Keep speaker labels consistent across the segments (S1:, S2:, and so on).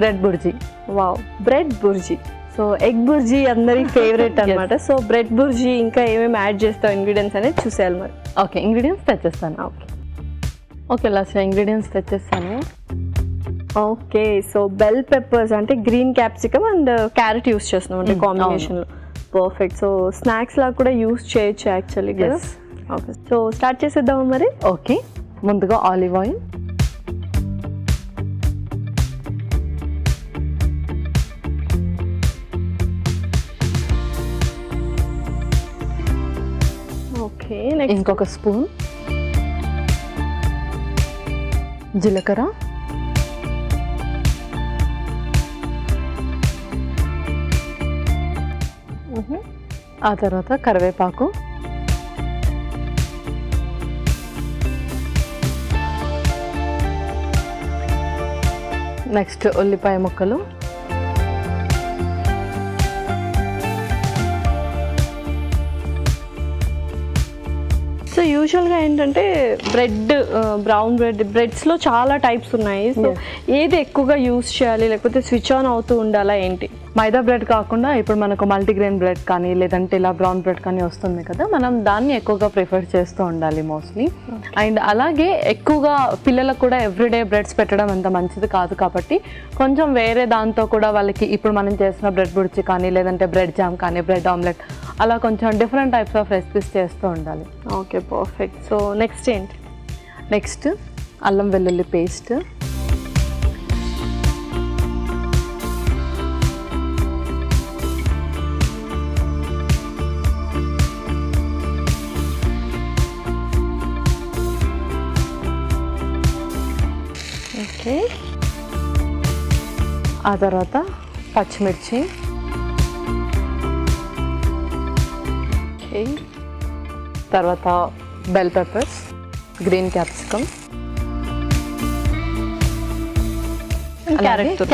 S1: Bread bhurji.
S2: Wow, bread bhurji. So egg bhurji అందరి favourite అనమాట. So bread bhurji ఇంకా ఏమేమి యాడ్ చేస్తావు ఇంగ్రీడియంట్స్ అనేది చూసేయాలి మరి.
S1: ఓకే, ఇంగ్రీడియంట్స్ తెచ్చేస్తాను. ఓకే లాస్ట్ ఇంగ్రీడియంట్స్ తెచ్చేస్తాను.
S2: ఓకే, సో బెల్ పెప్పర్స్ అంటే green capsicum and carrot use చేస్తున్నాం అంటే కాంబినేషన్లో. పర్ఫెక్ట్. సో స్నాక్స్ లాగా కూడా యూస్ చేయొచ్చు యాక్చువల్లీ కదా. ఓకే, సో స్టార్ట్ చేసేద్దామా మరి.
S1: ఓకే, ముందుగా ఆలివ్ ఆయిల్,
S2: ఓకే,
S1: ఇంకొక స్పూన్ జీలకర్ర, ఆ తర్వాత కరివేపాకు, నెక్స్ట్ ఉల్లిపాయ ముక్కలు,
S2: సో యూజువల్గా ఏంటంటే బ్రౌన్ బ్రెడ్స్లో చాలా టైప్స్ ఉన్నాయి. సో ఏది ఎక్కువగా యూస్ చేయాలి, లేకపోతే స్విచ్ ఆన్ అవుతూ ఉండాలా ఏంటి?
S1: మైదా బ్రెడ్ కాకుండా ఇప్పుడు మనకు మల్టీగ్రెయిన్ బ్రెడ్ కానీ లేదంటే ఇలా బ్రౌన్ బ్రెడ్ కానీ వస్తుంది కదా, మనం దాన్ని ఎక్కువగా ప్రిఫర్ చేస్తూ ఉండాలి మోస్ట్లీ. అండ్ అలాగే ఎక్కువగా పిల్లలకు కూడా ఎవ్రీడే బ్రెడ్స్ పెట్టడం అంత మంచిది కాదు కాబట్టి కొంచెం వేరే దాంతో కూడా వాళ్ళకి ఇప్పుడు మనం చేసిన బ్రెడ్ బుర్జీ కానీ లేదంటే బ్రెడ్ జామ్ కానీ బ్రెడ్ ఆమ్లెట్ అలా కొంచెం డిఫరెంట్ టైప్స్ ఆఫ్ రెసిపీస్ చేస్తూ ఉండాలి.
S2: Okay, perfect. సో నెక్స్ట్ ఏంటి?
S1: నెక్స్ట్ అల్లం వెల్లుల్లి పేస్ట్,
S2: ఓకే,
S1: ఆ తర్వాత పచ్చిమిర్చి,
S2: ఓకే,
S1: తర్వాత bell peppers, green capsicum,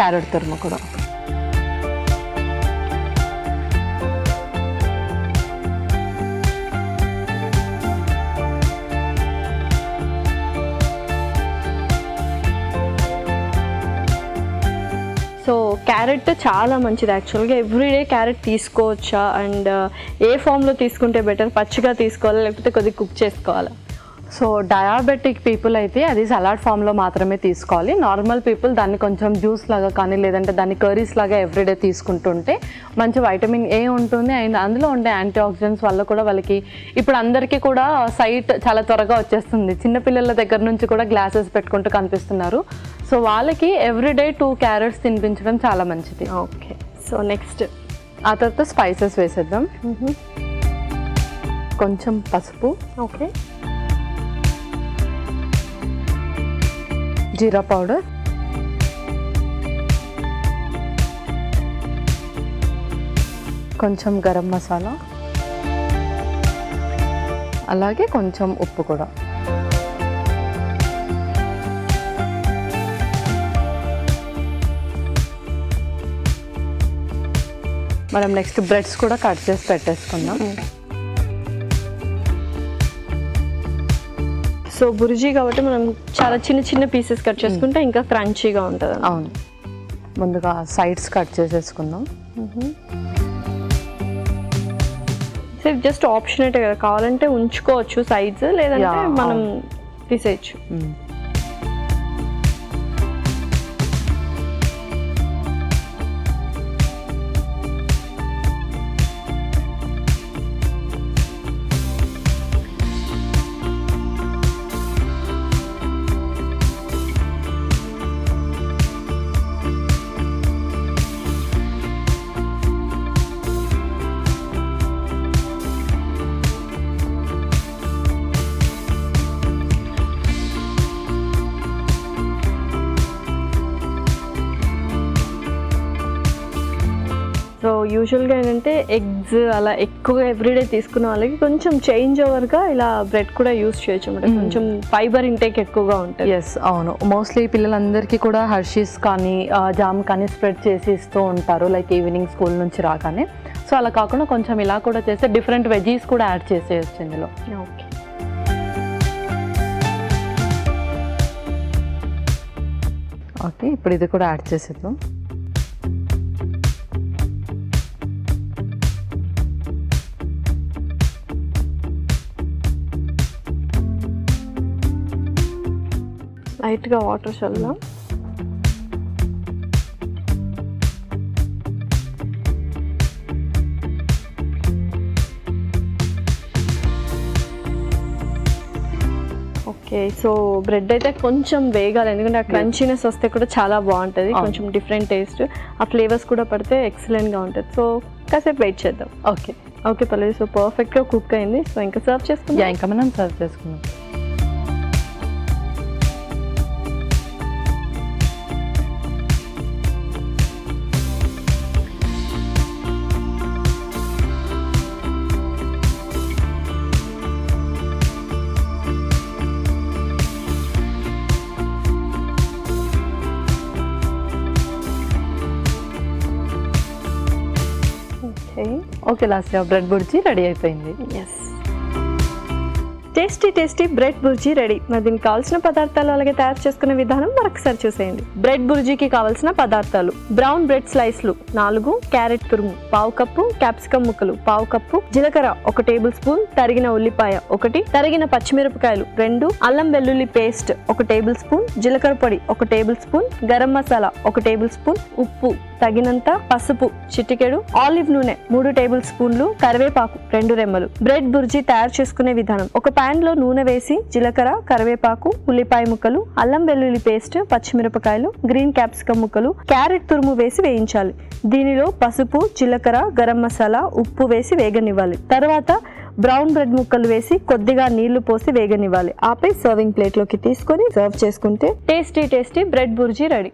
S1: carrot తురుము కూడా.
S2: సో క్యారెట్ చాలా మంచిది యాక్చువల్గా. ఎవ్రీడే క్యారెట్ తీసుకోవచ్చా? అండ్ ఏ ఫామ్లో తీసుకుంటే బెటర్? పచ్చిగా తీసుకోవాలా లేకపోతే కొద్దిగా కుక్ చేసుకోవాలా?
S1: సో డయాబెటిక్ పీపుల్ అయితే అది సలాడ్ ఫామ్లో మాత్రమే తీసుకోవాలి. నార్మల్ పీపుల్ దాన్ని కొంచెం జ్యూస్ లాగా కానీ లేదంటే దాన్ని కర్రీస్ లాగా ఎవ్రీడే తీసుకుంటుంటే మంచి వైటమిన్ ఏ ఉంటుంది. అండ్ అందులో ఉండే యాంటీ ఆక్సిడెంట్స్ వల్ల కూడా వాళ్ళకి ఇప్పుడు అందరికీ కూడా సైట్ చాలా త్వరగా వచ్చేస్తుంది. చిన్నపిల్లల దగ్గర నుంచి కూడా గ్లాసెస్ పెట్టుకుంటూ కనిపిస్తున్నారు. సో వాళ్ళకి ఎవ్రీడే 2 క్యారెట్స్ తినిపించడం చాలా మంచిది.
S2: ఓకే, సో నెక్స్ట్
S1: ఆ తర్వాత స్పైసెస్ వేసేద్దాం. కొంచెం పసుపు,
S2: ఓకే,
S1: జీరా పౌడర్, కొంచెం గరం మసాలా, అలాగే కొంచెం ఉప్పు కూడా. మనం నెక్స్ట్ బ్రెడ్స్ కూడా కట్ చేసి పెట్టేసుకుందాం.
S2: సో బుర్జీ కాబట్టి మనం చాలా చిన్న చిన్న పీసెస్ కట్ చేసుకుంటే ఇంకా క్రంచీగా ఉంటుంది.
S1: అవును, ముందుగా సైడ్స్ కట్ చేసేసుకుందాం.
S2: సో జస్ట్ ఆప్షనేటే కదా, కావాలంటే ఉంచుకోవచ్చు సైడ్స్, లేదంటే మనం తీసేయచ్చు. సో యూజువల్గా ఏంటంటే ఎగ్స్ అలా ఎక్కువగా ఎవ్రీడే తీసుకున్న వాళ్ళకి కొంచెం చేంజ్ ఓవర్గా ఇలా బ్రెడ్ కూడా యూస్ చేయొచ్చు అన్నమాట. కొంచెం ఫైబర్ ఇంటేక్ ఎక్కువగా ఉంటుంది.
S1: ఎస్, అవును. మోస్ట్లీ పిల్లలందరికీ కూడా హర్షీస్ కానీ జామ్ కానీ స్ప్రెడ్ చేసి ఇస్తూ ఉంటారు లైక్ ఈవినింగ్ స్కూల్ నుంచి రాగానే. సో అలా కాకుండా కొంచెం ఇలా కూడా చేస్తే డిఫరెంట్ వెజీస్ కూడా యాడ్ చేసేయచ్చు ఇందులో.
S2: ఓకే,
S1: ఓకే, ఇప్పుడు ఇది కూడా యాడ్ చేసేద్దాం.
S2: లైట్గా వాటర్ చల్లా. ఓకే, సో బ్రెడ్ అయితే కొంచెం వేగాలి, ఎందుకంటే ఆ క్రంచీనెస్ వస్తే కూడా చాలా బాగుంటుంది, కొంచెం డిఫరెంట్ టేస్ట్, ఆ ఫ్లేవర్స్ కూడా పడితే ఎక్సలెంట్గా ఉంటుంది. సో కాసేపు వెయిట్ చేద్దాం.
S1: ఓకే
S2: ఓకే పల్లవి, సో పర్ఫెక్ట్గా కుక్ అయింది. సో ఇంకా సర్వ్ చేసుకుందాం.
S1: ఇంకా మనం సర్వ్ చేసుకుందాం. Okay, last bread bhurji ready అయిపోయింది.
S2: Yes, tasty tasty bread bhurji ready. మరి దీనికి కావాల్సిన పదార్థాలు అలాగే తయారు చేసుకునే విధానం మరొకసారి చూసేయండి. బ్రెడ్ బుర్జీకి కావాల్సిన పదార్థాలు: బ్రౌన్ బ్రెడ్ స్లైస్లు 4, క్యారెట్ తురుము 1/2 కప్పు, క్యాప్సికమ్ ముక్కలు 1/2 కప్పు, జీలకర్ర 1 టేబుల్ స్పూన్, తరిగిన ఉల్లిపాయ 1, తరిగిన పచ్చిమిరపకాయలు 2, అల్లం వెల్లుల్లి పేస్ట్ 1 టేబుల్ స్పూన్, జీలకర్ర పొడి 1 table spoon, garam masala 1 table spoon, ఉప్పు తగినంత, పసుపు చిటికెడు, ఆలివ్ నూనె 3 టేబుల్ స్పూన్లు, కరివేపాకు 2 రెమ్మలు. బ్రెడ్ బుర్జీ తయారు చేసుకునే విధానం: ఒక పాన్ లో నూనె వేసి జీలకర్ర, కరివేపాకు, ఉల్లిపాయ ముక్కలు, అల్లం వెల్లుల్లి పేస్ట్, పచ్చిమిరపకాయలు, గ్రీన్ క్యాప్సికమ్ ముక్కలు, క్యారెట్ తురుము వేసి వేయించాలి. దీనిలో పసుపు, జీలకర్ర, గరం మసాలా, ఉప్పు వేసి వేగనివ్వాలి. తర్వాత బ్రౌన్ బ్రెడ్ ముక్కలు వేసి కొద్దిగా నీళ్లు పోసి వేగనివ్వాలి. ఆపై సర్వింగ్ ప్లేట్ లోకి తీసుకొని సర్వ్ చేసుకుంటే tasty tasty bread bhurji ready.